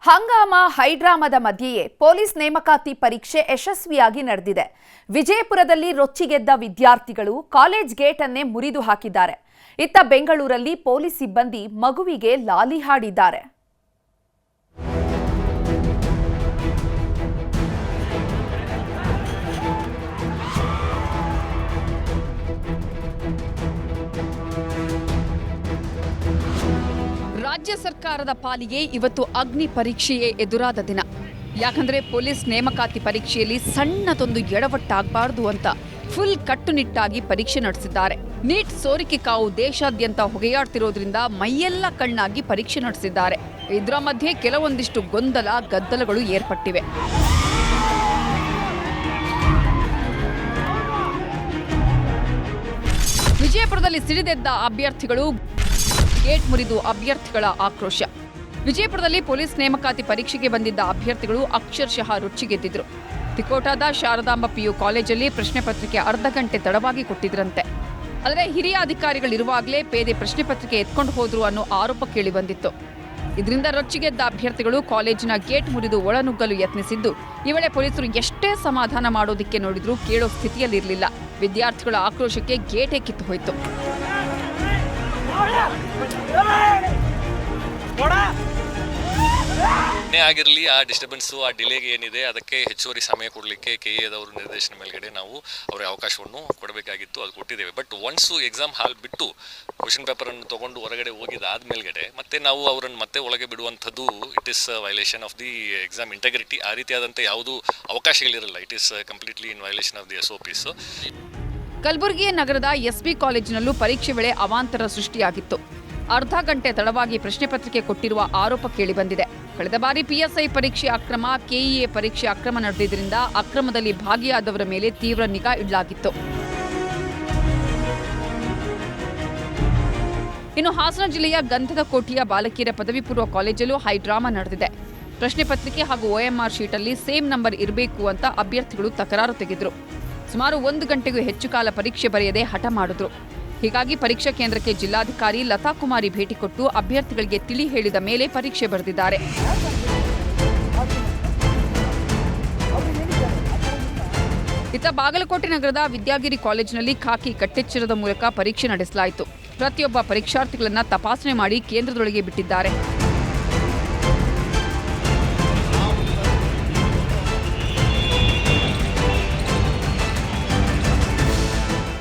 ಹಂಗಾಮ ಹೈಡ್ರಾಮಾದ ಮಧ್ಯೆಯೇ ಪೊಲೀಸ್ ನೇಮಕಾತಿ ಪರೀಕ್ಷೆ ಯಶಸ್ವಿಯಾಗಿ ನಡೆದಿದೆ. ವಿಜಯಪುರದಲ್ಲಿ ರೊಚ್ಚಿಗೆದ್ದ ವಿದ್ಯಾರ್ಥಿಗಳು ಕಾಲೇಜ್ ಗೇಟ್ ಅನ್ನೇ ಮುರಿದು ಹಾಕಿದ್ದಾರೆ. ಇತ್ತ ಬೆಂಗಳೂರಲ್ಲಿ ಪೊಲೀಸ್ ಸಿಬ್ಬಂದಿ ಮಗುವಿಗೆ ಲಾಲಿ ಹಾಡಿದ್ದಾರೆ. ರಾಜ್ಯ ಸರ್ಕಾರದ ಪಾಲಿಗೆ ಇವತ್ತು ಅಗ್ನಿ ಪರೀಕ್ಷೆಯೇ ಎದುರಾದ ದಿನ. ಯಾಕಂದ್ರೆ ಪೊಲೀಸ್ ನೇಮಕಾತಿ ಪರೀಕ್ಷೆಯಲ್ಲಿ ಸಣ್ಣದೊಂದು ಎಡವಟ್ಟಾಗಬಾರದು ಅಂತ ಫುಲ್ ಕಟ್ಟುನಿಟ್ಟಾಗಿ ಪರೀಕ್ಷೆ ನಡೆಸಿದ್ದಾರೆ. ನೀಟ್ ಸೋರಿಕೆ ಕಾವು ದೇಶಾದ್ಯಂತ ಹೊಗೆಯಾಡ್ತಿರೋದ್ರಿಂದ ಮೈಯೆಲ್ಲ ಕಣ್ಣಾಗಿ ಪರೀಕ್ಷೆ ನಡೆಸಿದ್ದಾರೆ. ಇದರ ಮಧ್ಯೆ ಕೆಲವೊಂದಿಷ್ಟು ಗೊಂದಲ ಗದ್ದಲಗಳು ಏರ್ಪಟ್ಟಿವೆ. ವಿಜಯಪುರದಲ್ಲಿ ಸಿಡಿದೆದ್ದ ಅಭ್ಯರ್ಥಿಗಳು, ಗೇಟ್ ಮುರಿದು ಅಭ್ಯರ್ಥಿಗಳ ಆಕ್ರೋಶ. ವಿಜಯಪುರದಲ್ಲಿ ಪೊಲೀಸ್ ನೇಮಕಾತಿ ಪರೀಕ್ಷೆಗೆ ಬಂದಿದ್ದ ಅಭ್ಯರ್ಥಿಗಳು ಅಕ್ಷರಶಃ ರೊಚ್ಚಿಗೆದ್ದಿದ್ರು. ತಿಕೋಟಾದ ಶಾರದಾಂಬ ಪಿಯು ಕಾಲೇಜಲ್ಲಿ ಪ್ರಶ್ನೆ ಪತ್ರಿಕೆ ಅರ್ಧ ಗಂಟೆ ತಡವಾಗಿ ಕೊಟ್ಟಿದ್ರಂತೆ. ಆದರೆ ಹಿರಿಯ ಅಧಿಕಾರಿಗಳಿರುವಾಗಲೇ ಪೇದೆ ಪ್ರಶ್ನೆ ಪತ್ರಿಕೆ ಎತ್ಕೊಂಡು ಹೋದ್ರು ಅನ್ನೋ ಆರೋಪ ಕೇಳಿ ಬಂದಿತ್ತು. ಇದರಿಂದ ರೊಚ್ಚಿಗೆದ್ದ ಅಭ್ಯರ್ಥಿಗಳು ಕಾಲೇಜಿನ ಗೇಟ್ ಮುರಿದು ಒಳನುಗ್ಗಲು ಯತ್ನಿಸಿದ್ದು, ಈ ವೇಳೆ ಪೊಲೀಸರು ಎಷ್ಟೇ ಸಮಾಧಾನ ಮಾಡೋದಿಕ್ಕೆ ನೋಡಿದ್ರೂ ಕೇಳೋ ಸ್ಥಿತಿಯಲ್ಲಿರಲಿಲ್ಲ. ವಿದ್ಯಾರ್ಥಿಗಳ ಆಕ್ರೋಶಕ್ಕೆ ಗೇಟೇ ಕಿತ್ತು ಹೋಯಿತು. ಆಗಿರಲಿ ಆ ಡಿಸ್ಟರ್ಬೆನ್ಸು, ಆ ಡಿಲೇಗೆ ಏನಿದೆ ಅದಕ್ಕೆ ಹೆಚ್ಚುವರಿ ಸಮಯ ಕೊಡಲಿಕ್ಕೆ ಕೆಎದವರು ನಿರ್ದೇಶನ ಮೇಲ್ಗಡೆ ನಾವು ಅವರಿಗೆ ಅವಕಾಶವನ್ನು ಕೊಡಬೇಕಾಗಿತ್ತು. ಅದು ಕೊಟ್ಟಿದ್ದೇವೆ. ಬಟ್ ಒನ್ಸು ಎಕ್ಸಾಮ್ ಹಾಲ್ ಬಿಟ್ಟು ಕ್ವಶನ್ ಪೇಪರನ್ನು ತೊಗೊಂಡು ಹೊರಗಡೆ ಹೋಗಿದ್ದಾದ್ಮೇಲೆ ಮತ್ತೆ ನಾವು ಅವರನ್ನು ಮತ್ತೆ ಒಳಗೆ ಬಿಡುವಂಥದ್ದು it is violation of the exam integrity. ಆ ರೀತಿಯಾದಂಥ ಯಾವುದೂ ಅವಕಾಶಗಳಿರಲ್ಲ. It is completely in violation of the SOPs. Kalaburagi ನಗರದ SB ಕಾಲೇಜಿನಲ್ಲೂ ಪರೀಕ್ಷೆ ವೇಳೆ ಅವಾಂತರ ಸೃಷ್ಟಿಯಾಗಿತ್ತು. ಅರ್ಧ ಗಂಟೆ ತಡವಾಗಿ ಪ್ರಶ್ನೆ ಪತ್ರಿಕೆ ಕೊಟ್ಟಿರುವ ಆರೋಪ ಕೇಳಿಬಂದಿದೆ. ಕಳೆದ ಬಾರಿ PSI ಪರೀಕ್ಷೆ ಅಕ್ರಮ, KEA ಪರೀಕ್ಷೆ ಅಕ್ರಮ ನಡೆದಿದ್ದರಿಂದ ಅಕ್ರಮದಲ್ಲಿ ಭಾಗಿಯಾದವರ ಮೇಲೆ ತೀವ್ರ ನಿಗಾ ಇಡಲಾಗಿತ್ತು. ಇನ್ನು ಹಾಸನ ಜಿಲ್ಲೆಯ ಗಂಧದಕೋಟೆಯ ಬಾಲಕಿಯರ ಪದವಿ ಪೂರ್ವ ಕಾಲೇಜಲ್ಲೂ ಹೈಡ್ರಾಮಾ ನಡೆದಿದೆ. ಪ್ರಶ್ನೆ ಪತ್ರಿಕೆ ಹಾಗೂ OMR ಶೀಟಲ್ಲಿ ಸೇಮ್ ನಂಬರ್ ಇರಬೇಕು ಅಂತ ಅಭ್ಯರ್ಥಿಗಳು ತಕರಾರು ತೆಗೆದ್ರು. ಸುಮಾರು 1 ಗಂಟೆಗೂ ಹೆಚ್ಚು ಕಾಲ ಪರೀಕ್ಷೆ ಬರೆಯದೆ ಹಠ ಮಾಡಿದ್ರು. ಹೀಗಾಗಿ ಪರೀಕ್ಷಾ ಕೇಂದ್ರಕ್ಕೆ ಜಿಲ್ಲಾಧಿಕಾರಿ ಲತಾ ಕುಮಾರಿ ಭೇಟಿ ಕೊಟ್ಟು ಅಭ್ಯರ್ಥಿಗಳಿಗೆ ತಿಳಿ ಹೇಳಿದ ಮೇಲೆ ಪರೀಕ್ಷೆ ಬರೆದಿದ್ದಾರೆ. ಇತ್ತ ಬಾಗಲಕೋಟೆ ನಗರದ ವಿದ್ಯಾಗಿರಿ ಕಾಲೇಜಿನಲ್ಲಿ ಖಾಕಿ ಕಟ್ಟೆಚ್ಚರದ ಮೂಲಕ ಪರೀಕ್ಷೆ ನಡೆಸಲಾಯಿತು. ಪ್ರತಿಯೊಬ್ಬ ಪರೀಕ್ಷಾರ್ಥಿಗಳನ್ನ ತಪಾಸಣೆ ಮಾಡಿ ಕೇಂದ್ರದೊಳಗೆ ಬಿಟ್ಟಿದ್ದಾರೆ.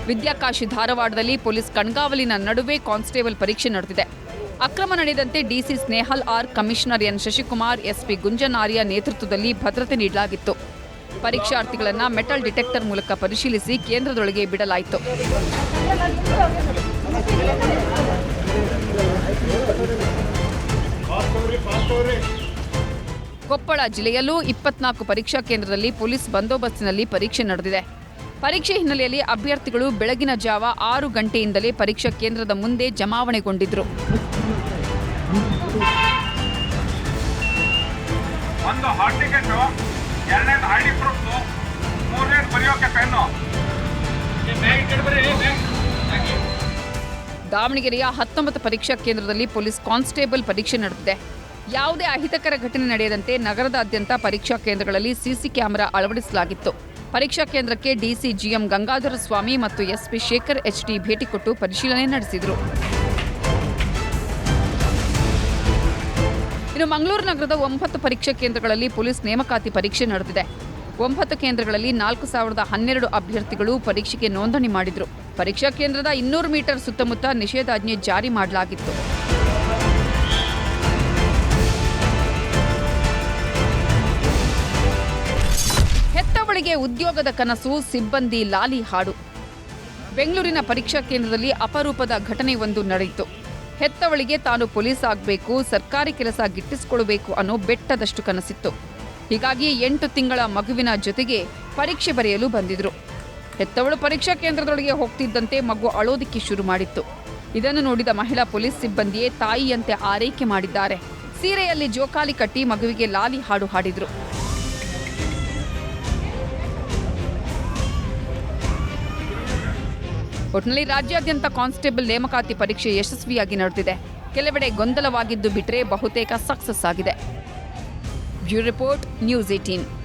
ವಿದ್ಯಾಕಾಶಿ ಧಾರವಾಡದಲ್ಲಿ ಪೊಲೀಸ್ ಕಣ್ಗಾವಲಿನ ನಡುವೆ ಕಾನ್ಸ್ಟೇಬಲ್ ಪರೀಕ್ಷೆ ನಡೆದಿದೆ. ಅಕ್ರಮ ನಡೆದಂತೆ DC Snehal R, commissioner N Shashikumar, SP Gunjan Arya ನೇತೃತ್ವದಲ್ಲಿ ಭದ್ರತೆ ನೀಡಲಾಗಿತ್ತು. ಪರೀಕ್ಷಾರ್ಥಿಗಳನ್ನು ಮೆಟಲ್ ಡಿಟೆಕ್ಟರ್ ಮೂಲಕ ಪರಿಶೀಲಿಸಿ ಕೇಂದ್ರದೊಳಗೆ ಬಿಡಲಾಯಿತು. ಕೊಪ್ಪಳ ಜಿಲ್ಲೆಯಲ್ಲೂ 24 ಪರೀಕ್ಷಾ ಕೇಂದ್ರದಲ್ಲಿ ಪೊಲೀಸ್ ಬಂದೋಬಸ್ತಿನಲ್ಲಿ ಪರೀಕ್ಷೆ ನಡೆದಿದೆ. ಪರೀಕ್ಷೆ ಹಿನ್ನೆಲೆಯಲ್ಲಿ ಅಭ್ಯರ್ಥಿಗಳು ಬೆಳಗಿನ ಜಾವ 6 ಗಂಟೆಯಿಂದಲೇ ಪರೀಕ್ಷಾ ಕೇಂದ್ರದ ಮುಂದೆ ಜಮಾವಣೆಗೊಂಡಿದ್ರು. ದಾವಣಗೆರೆಯ 19 ಪರೀಕ್ಷಾ ಕೇಂದ್ರದಲ್ಲಿ ಪೊಲೀಸ್ ಕಾನ್ಸ್ಟೇಬಲ್ ಪರೀಕ್ಷೆ ನಡೆದಿದೆ. ಯಾವುದೇ ಅಹಿತಕರ ಘಟನೆ ನಡೆಯದಂತೆ ನಗರದಾದ್ಯಂತ ಪರೀಕ್ಷಾ ಕೇಂದ್ರಗಳಲ್ಲಿ CC ಕ್ಯಾಮೆರಾ ಅಳವಡಿಸಲಾಗಿತ್ತು. ಪರೀಕ್ಷಾ ಕೇಂದ್ರಕ್ಕೆ DC GM ಗಂಗಾಧರ ಸ್ವಾಮಿ ಮತ್ತು SP ಶೇಖರ್ HD ಭೇಟಿ ಕೊಟ್ಟು ಪರಿಶೀಲನೆ ನಡೆಸಿದರು. ಇನ್ನು ಮಂಗಳೂರು ನಗರದ 9 ಪರೀಕ್ಷಾ ಕೇಂದ್ರಗಳಲ್ಲಿ ಪೊಲೀಸ್ ನೇಮಕಾತಿ ಪರೀಕ್ಷೆ ನಡೆದಿದೆ. 9 ಕೇಂದ್ರಗಳಲ್ಲಿ 4012 ಅಭ್ಯರ್ಥಿಗಳು ಪರೀಕ್ಷೆಗೆ ನೋಂದಣಿ ಮಾಡಿದ್ರು. ಪರೀಕ್ಷಾ ಕೇಂದ್ರದ 200 ಮೀಟರ್ ಸುತ್ತಮುತ್ತ ನಿಷೇಧಾಜ್ಞೆ ಜಾರಿ ಮಾಡಲಾಗಿತ್ತು. ಹೆತ್ತವಳಿಗೆ ಉದ್ಯೋಗದ ಕನಸು, ಸಿಬ್ಬಂದಿ ಲಾಲಿ ಹಾಡು. ಬೆಂಗಳೂರಿನ ಪರೀಕ್ಷಾ ಕೇಂದ್ರದಲ್ಲಿ ಅಪರೂಪದ ಘಟನೆಯೊಂದು ನಡೆಯಿತು. ಹೆತ್ತವಳಿಗೆ ತಾನು ಪೊಲೀಸ್ ಆಗಬೇಕು, ಸರ್ಕಾರಿ ಕೆಲಸ ಗಿಟ್ಟಿಸಿಕೊಳ್ಳಬೇಕು ಅನ್ನೋ ಬೆಟ್ಟದಷ್ಟು ಕನಸಿತ್ತು. ಹೀಗಾಗಿ 8 ತಿಂಗಳ ಮಗುವಿನ ಜೊತೆಗೆ ಪರೀಕ್ಷೆ ಬರೆಯಲು ಬಂದಿದ್ರು. ಹೆತ್ತವಳು ಪರೀಕ್ಷಾ ಕೇಂದ್ರದೊಳಗೆ ಹೋಗ್ತಿದ್ದಂತೆ ಮಗು ಅಳೋದಿಕ್ಕೆ ಶುರು ಮಾಡಿತ್ತು. ಇದನ್ನು ನೋಡಿದ ಮಹಿಳಾ ಪೊಲೀಸ್ ಸಿಬ್ಬಂದಿಯೇ ತಾಯಿಯಂತೆ ಆರೈಕೆ ಮಾಡಿದ್ದಾರೆ. ಸೀರೆಯಲ್ಲಿ ಜೋಕಾಲಿ ಕಟ್ಟಿ ಮಗುವಿಗೆ ಲಾಲಿ ಹಾಡು ಹಾಡಿದ್ರು. ಒಟ್ಟಿನಲ್ಲಿ ರಾಜ್ಯಾದ್ಯಂತ ಕಾನ್ಸ್ಟೇಬಲ್ ನೇಮಕಾತಿ ಪರೀಕ್ಷೆ ಯಶಸ್ವಿಯಾಗಿ ನಡೆದಿದೆ. ಕೆಲವೆಡೆ ಗೊಂದಲವಾಗಿದ್ದು ಬಿಟ್ಟರೆ ಬಹುತೇಕ ಸಕ್ಸಸ್ ಆಗಿದೆ. Bureau report news 18.